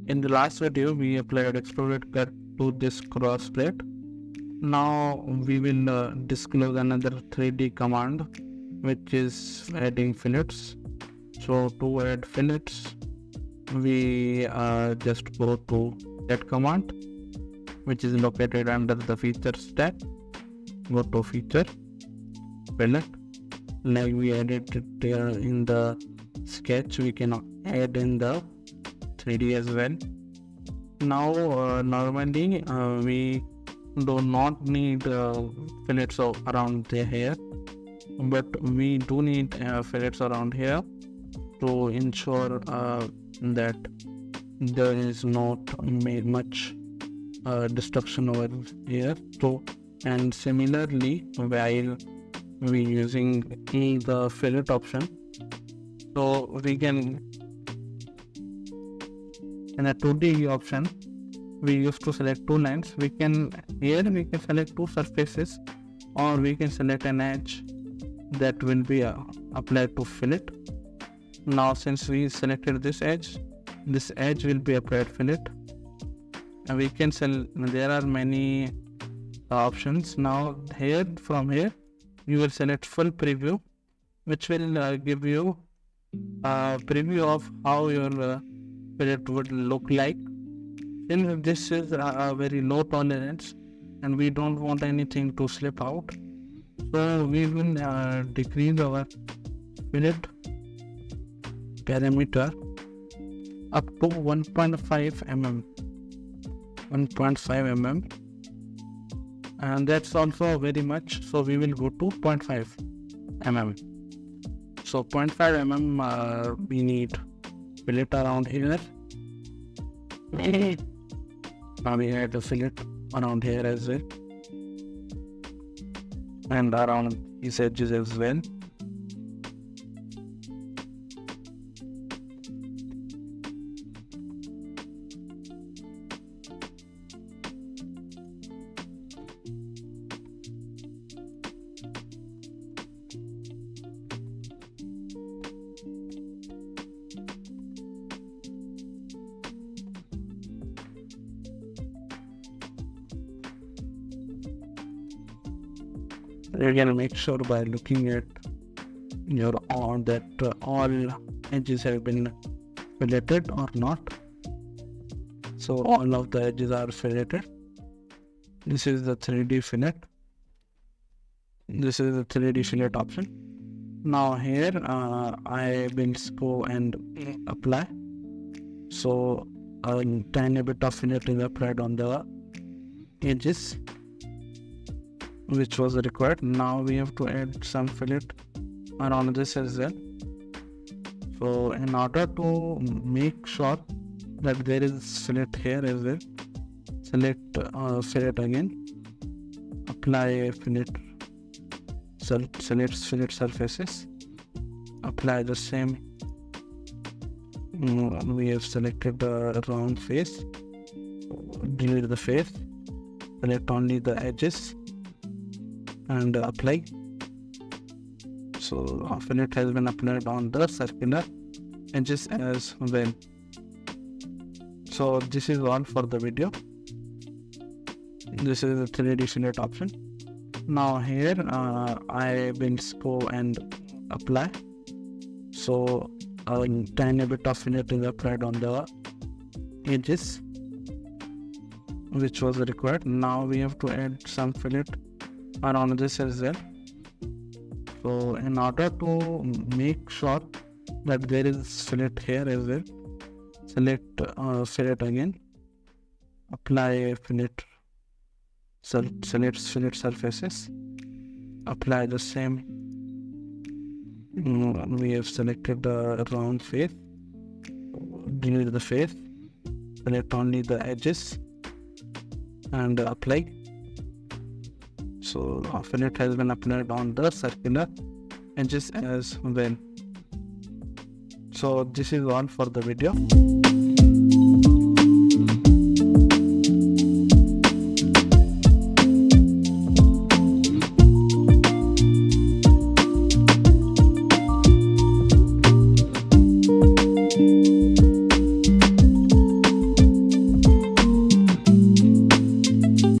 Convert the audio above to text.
In the last video, we applied extruded cut to this cross plate. Now we will disclose another 3D command, which is adding fillets. So to add fillets, we just go to that command, which is located under the features tab. Go to feature, fillet. Like we added it in the sketch, we can add in the 3D as well. Now normally we do not need fillets around the hair, but we do need fillets around here to ensure that there is not much destruction over here. So, and similarly, while we using the fillet option, so we can, in a 2D option, we used to select two lines. We can select two surfaces, or we can select an edge that will be applied to fillet. Now since we selected this edge will be applied fillet, and we can there are many options. Now from here you will select full preview, which will give you a preview of how your fillet would look like. Since this is a very low tolerance and we don't want anything to slip out, so we will decrease our fillet parameter up to 1.5 mm, and that's also very much, so we will go to 0.5 mm. So 0.5 mm we need fillet around here. Now we add the fillet around here as well, and around these edges as well. You can make sure by looking at your that all edges have been filleted or not. So all of the edges are filleted. This is the 3D fillet. This is the 3D fillet option. Now here I will go and apply. So a tiny bit of fillet is applied on the edges, which was required. Now we have to add some fillet around this as well. So in order to make sure that there is fillet here as well, select fillet again, apply fillet, select fillet surfaces, apply the same. We have selected the round face, delete the face, select only the edges and apply. So fillet has been applied on the circular edges as well. So this is all for the video. This is the 3D fillet option. Now here I will go and apply. So a tiny bit of fillet is applied on the edges, which was required. Now we have to add some fillet around this as well. So in order to make sure that there is fillet here as well, select fillet again, apply fillet, select fillet surfaces, apply the same. We have selected the round face, delete the face, select only the edges and apply. So fillet has been applied on the circular edges as well. So this is all for the video.